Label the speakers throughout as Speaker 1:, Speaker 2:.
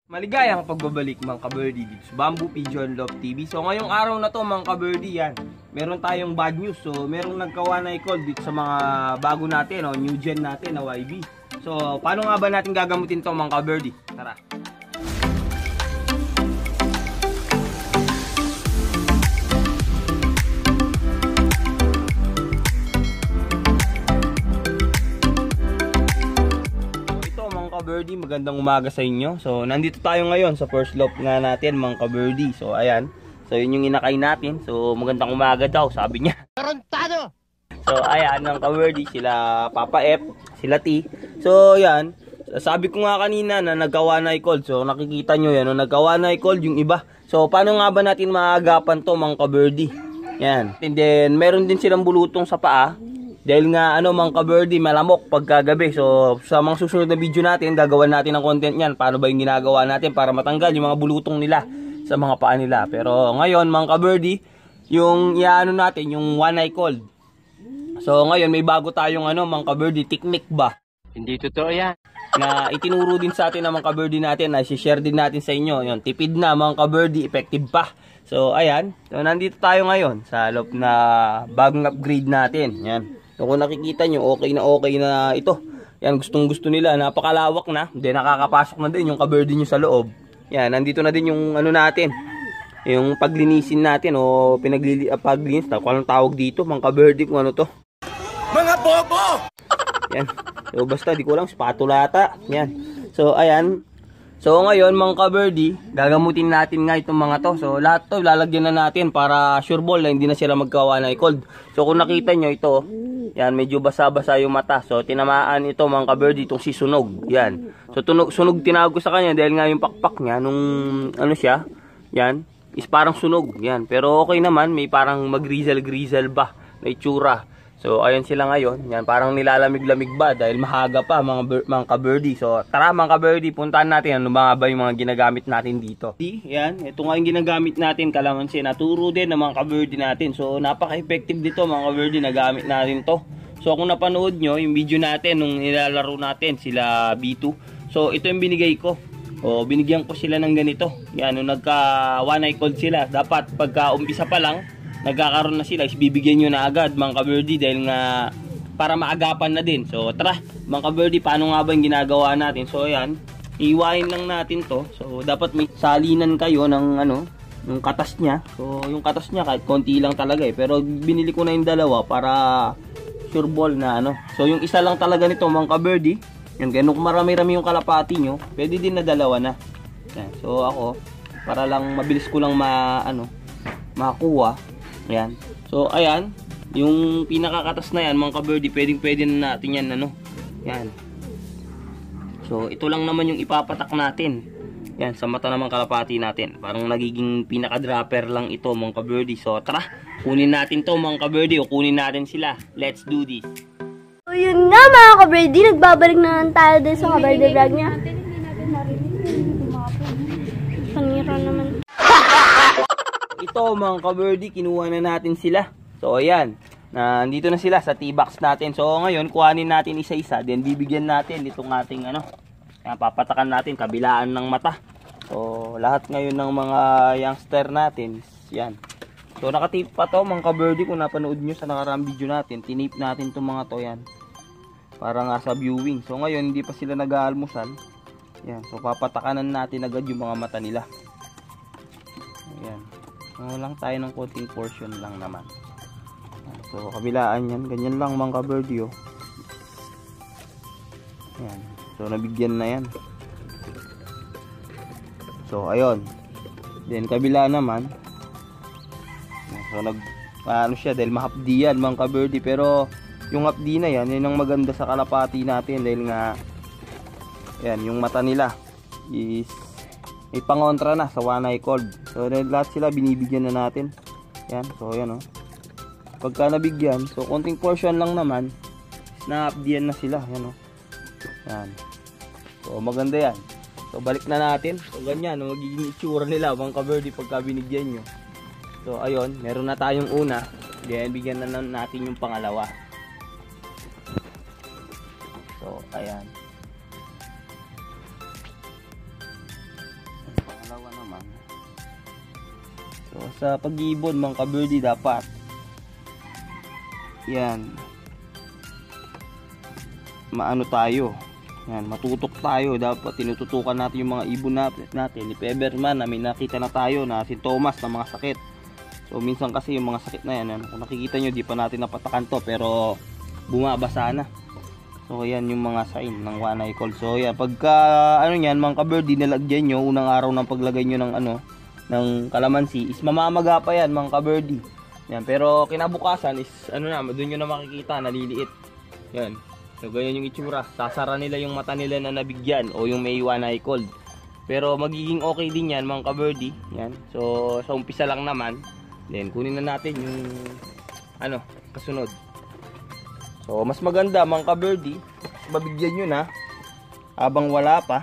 Speaker 1: Maligayang pagbabalik mga ka-birdie dito sa Bamboo Pigeon Love TV. So ngayong araw na to mga ka-birdie, yan, meron tayong bad news. So merong nagkawanay call dito sa mga bago natin, new gen natin na YB. So paano nga ba natin gagamutin to mga ka-birdie? Tara! Birdie, magandang umaga sa inyo. So nandito tayo ngayon sa first loft nga natin mga ka-birdie. So ayan, so yun yung inakay natin. So magandang umaga daw, sabi niya. Tarantado! So ayan mga ka-birdie, sila Papa F, sila T. So ayan, sabi ko nga kanina na nagkawanay cold. So nakikita nyo yan, nagkawanay cold yung iba. So paano nga ba natin maagapan to mga ka-birdie? Yan. And then meron din silang bulutong sa paa. Dahil nga mga ka-birdie, malamok pagkagabi. So sa mga susunod na video natin, gagawan natin ng content yan. Paano ba yung ginagawa natin para matanggal yung mga bulutong nila sa mga paa nila. Pero ngayon mga ka-birdie, yung natin, yung one eye cold. So ngayon may bago tayong mga ka-birdie, technique ba? Hindi totoo yan. Na itinuro din sa atin ng mga ka-birdie natin, na i-share din natin sa inyo. Yun, tipid na mga ka-birdie, effective pa. So ayan, so nandito tayo ngayon sa loob na bagong upgrade natin. Yan. So kung nakikita nyo, okay na ito. Yan, gustong gusto nila. Napakalawak na. Then nakakapasok na din yung ka-birdie nyo sa loob. Yan, nandito na din yung natin. Yung paglinisin natin o paglinis. Kung anong tawag dito, mga ka-birdie, kung ano to. Mga bobo! Yan. So basta, di ko lang, spatula ata. Yan. So ayan. So ngayon mga ka-birdie, gagamutin natin nga itong mga to. So lahat to lalagyan na natin para sure ball na hindi na sila magkawanay cold. So kung nakita nyo ito, yan, medyo basa-basa yung mata. So tinamaan ito mga ka-birdie, itong si Sunog. Yan. So sunog tinawag ko sa kanya dahil nga yung pakpak niya nung siya, yan, is parang sunog. Yan. Pero okay naman, may parang mag-grizzle ba na itsura. So ayun sila ngayon. Yan, parang nilalamig-lamig ba dahil mahaga pa mga ka-birdie. So tara mga ka-birdie, puntahan natin ano ba yung mga ginagamit natin dito. Yan, ito nga yung ginagamit natin, kalamansi. Naturo din ng mga ka-birdie natin. So napaka-effective dito mga ka-birdie, nagamit natin to. So kung napanood nyo yung video natin nung nilalaro natin sila B2, so ito yung binigay ko. O binigyan ko sila ng ganito. Yan, nung nagka one eye cold sila, dapat pagka umpisa pa lang nagkakaroon na sila, bibigyan nyo na agad mga ka-birdie dahil nga para maagapan na din. So tara mga ka-birdie, paano nga ba yung ginagawa natin? So ayan, iiwain lang natin to. So dapat may salinan kayo ng yung katas nya. So yung katas nya kahit konti lang talaga pero binili ko na yung dalawa para sure ball na So yung isa lang talaga nito mga ka-birdie, yan, kung marami-rami yung kalapati nyo, pwede din na dalawa na. Yan. So ako, para lang mabilis ko lang makuha. Ayan. So ayan, yung pinakakatas na yan mga ka-birdie, pwede na natin yan Yan. So ito lang naman yung ipapatak natin. Yan, sa mata naman kalapati natin. Parang nagiging pinaka-dropper lang ito mga ka-birdie. So tara, kunin natin to mga ka-birdie, o kunin natin sila. Let's do this.
Speaker 2: So yun nga mga ka-birdie, nagbabalik na lang tayo din sa ka-birdie vlog niya. Panira naman.
Speaker 1: Ito mga ka-birdie, kinuha na natin sila. So ayan, nandito na sila sa T-box natin. So ngayon, kuhanin natin isa-isa. Then bibigyan natin itong ating papatakan natin, kabilaan ng mata. So lahat ngayon ng mga youngster natin, yan. So nakatip pa to mga ka-birdie, kung napanood nyo sa nakaraang video natin, tinip natin itong mga to yan. Para nga sa viewing. So ngayon, hindi pa sila nag-aalmusal. Yan, so papatakanan natin agad yung mga mata nila. Ayan. Lang tayo ng konting portion lang naman. So kabilaan yan, ganyan lang mga ka-birdie Yan. So nabigyan na yan. So ayun. Then kabila naman. So siya dahil mahapdi yan mga ka-birdie, pero yung hapdi na yan, yun ang maganda sa kalapati natin dahil nga yan, yung mata nila is may pangontra na sa one eye cold. So lahat sila binibigyan na natin. Yan, so yan pagka nabigyan, so konting portion lang naman, na-updian na sila. Yan yan. So maganda yan. So balik na natin. So ganyan, magiging itsura nila mga ka-birdie pagka binigyan nyo. So ayun, meron na tayong una. Then bigyan na natin yung pangalawa. So ayan. So, sa pag-iibon mga ka-birdie dapat yan maano tayo, yan, matutok tayo. Dapat tinututukan natin yung mga ibon natin. If ever man na may nakita na tayo na sintomas ng mga sakit. So minsan kasi yung mga sakit na yan, kung nakikita nyo di pa natin napatakan to pero bumabasa na. So yan yung mga sign ng one eye cold. So yan, pagka ano yan mga ka-birdie, nilagyan nyo unang araw ng paglagay nyo ng ng kalamansi is mamamaga pa yan mga ka-birdie. Yan, pero kinabukasan is ano na, doon nyo na makikita naliliit. Yan. So ganyan yung itsura. Sasara nila yung mata nila na nabigyan o yung may one eye cold. Pero magiging okay din yan mga ka-birdie. Yan. So sa umpisa lang naman. Then kunin na natin yung kasunod. So mas maganda mga ka-birdie, mabigyan nyo na habang wala pa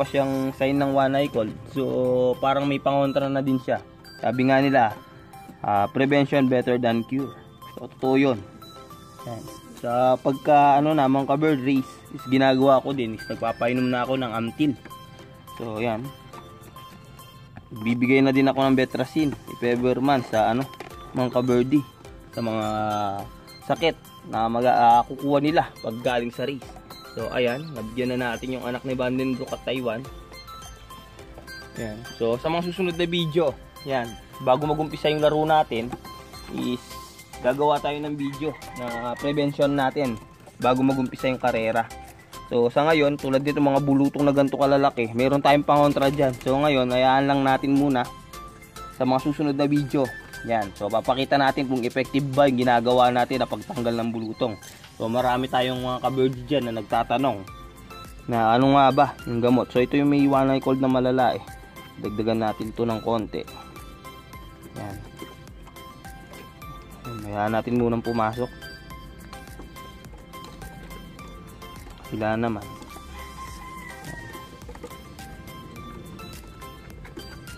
Speaker 1: siyang sign ng one eye cold. So parang may pangontra na din siya. Sabi nga nila, prevention better than cure. So totoo yun. Yan. Sa pagka mga ka-bird race is ginagawa ko din is nagpapainom na ako ng Amtil. So yan, bibigay na din ako ng Betracin if ever man sa mga ka-birdie sa mga sakit na kukuha nila pag galing sa race. So ayan, nabigyan na natin yung anak ni Vandenbroek at Taiwan. Yan. So sa mga susunod na video, yan, bago mag-umpisa yung laro natin is gagawa tayo ng video na prevention natin bago mag-umpisa yung karera. So sa ngayon, tulad dito mga bulutong na ganito kalalaki, meron tayong pangontra dyan. So ngayon, hayaan lang natin muna sa mga susunod na video. Yan, so papakita natin kung effective ba yung ginagawa natin na pagtanggal ng bulutong. So marami tayong mga ka-birdie dyan na nagtatanong na ano nga ba yung gamot. So ito yung may one eye cold na malala dagdagan natin ito ng konti. Yan. Hayaan natin munang pumasok. Sila naman.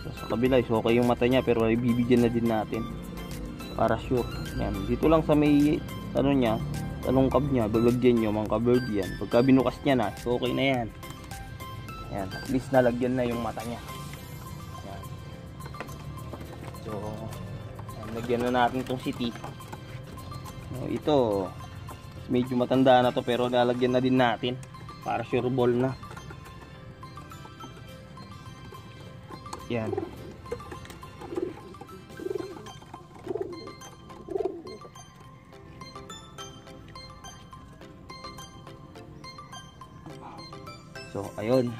Speaker 1: So, sa kabila is okay yung mata niya pero ibibigyan na din natin para sure. Yan. Dito lang sa may niya, talongkab niya, balagyan nyo mga ka-birdie yan. Pagka binukas niya na, so okay na yan. Yan. At least nalagyan na yung mata niya. Yan. So lagyan na natin itong city. Ito medyo matanda na to pero lalagyan na din natin para sure ball na. Yan. So ayun.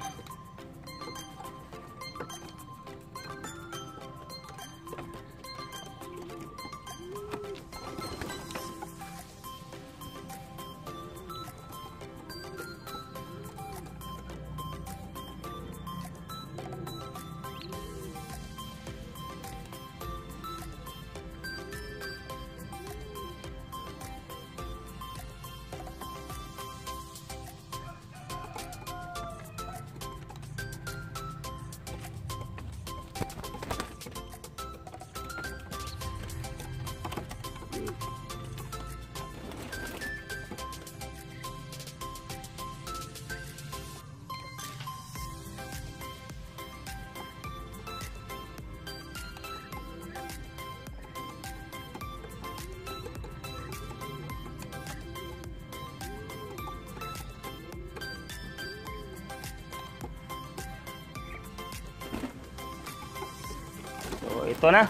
Speaker 1: So ito na.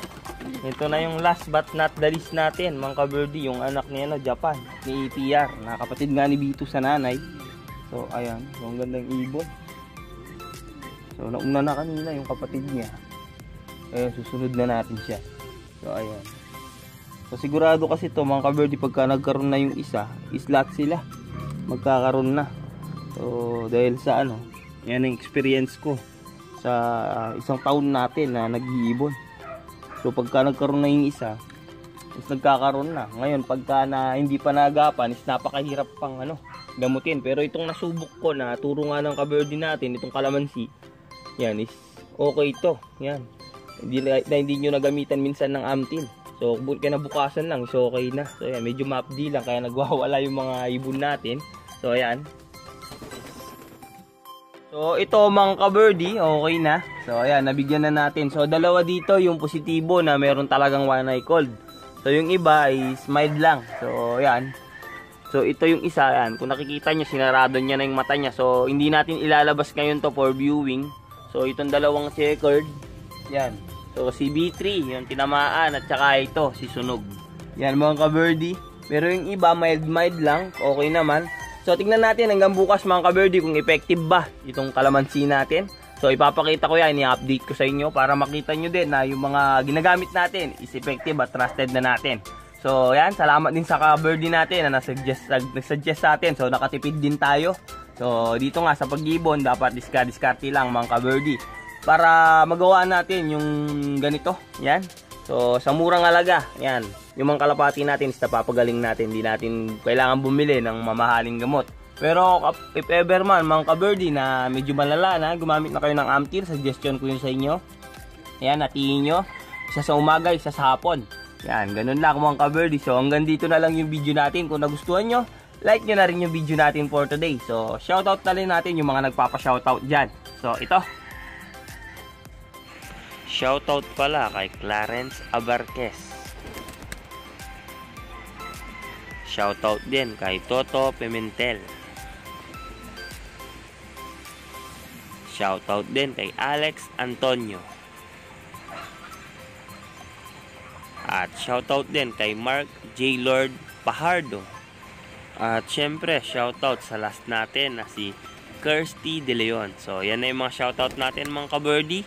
Speaker 1: Ito na yung last but not the least natin, mga ka-birdie, yung anak ni Japan, ni EPR, na kapatid nga ni Bito sa nanay. So ayan, yung gandang ibon. So nauna na kanina yung kapatid niya. Ayun, susunod na natin siya. So ayan. So sigurado kasi to mga ka-birdie, pagka nagkaroon na yung isa, islat sila. Magkakaroon na. So dahil sa yan ang experience ko sa isang taon natin na nag-iibon. So pagka nagkaroon na yung isa, is nagkakaroon na. Ngayon pagka hindi pa nagapan, is napakahirap pang gamutin. Pero itong nasubok ko na turo nga ng ka-birdie natin, itong kalamansi, yan is okay to. Yan. Hindi nyo nagamitan minsan ng Amtil. So kinabukasan lang, so okay na. So yan, medyo mapdi lang kaya nagwawala yung mga ibon natin. So ayan. So ito mga ka-birdie, okay na. So ayan, nabigyan na natin. So dalawa dito yung positibo na meron talagang one eye cold. So yung iba ay mild lang. So ayan. So ito yung isa, ayan. Kung nakikita nyo, sinarado niya na yung mata niya. So hindi natin ilalabas ngayon to for viewing. So itong dalawang checkered, yan. So si B3, yung tinamaan, at saka ito, si Sunog. Yan mga ka-birdie. Pero yung iba, mild lang, okay naman. So tingnan natin hanggang bukas mga ka-birdie kung effective ba itong kalamansi natin. So ipapakita ko yan, i-update ko sa inyo para makita nyo din na yung mga ginagamit natin is effective at trusted na natin. So yan, salamat din sa ka-birdie natin na nag-suggest sa atin. So nakatipid din tayo. So dito nga sa pag-ibon, dapat diskarte lang mga ka-birdie para magawa natin yung ganito. Yan. So sa murang halaga, yan. Yung mga kalapati natin is napapagaling natin. Hindi natin kailangan bumili ng mamahaling gamot. Pero if ever man mga ka-birdie na medyo malala na, gumamit na kayo ng Amtir, suggestion ko yun sa inyo. Ayan, natiin nyo. Isa sa umaga, isa sa hapon. Yan, ganun lang mga ka-birdie. So hanggang dito na lang yung video natin. Kung nagustuhan nyo, like nyo na rin yung video natin for today. So shoutout na rin natin yung mga nagpapa-shoutout dyan. So ito. Shoutout pala kay Clarence Abarquez. Shoutout din kay Toto Pimentel. Shoutout din kay Alex Antonio. At shoutout din kay Mark J. Lord Pajardo. At syempre, shoutout sa last natin na si Kirsty De Leon. So, yan na yung mga shoutout natin mga ka-birdie.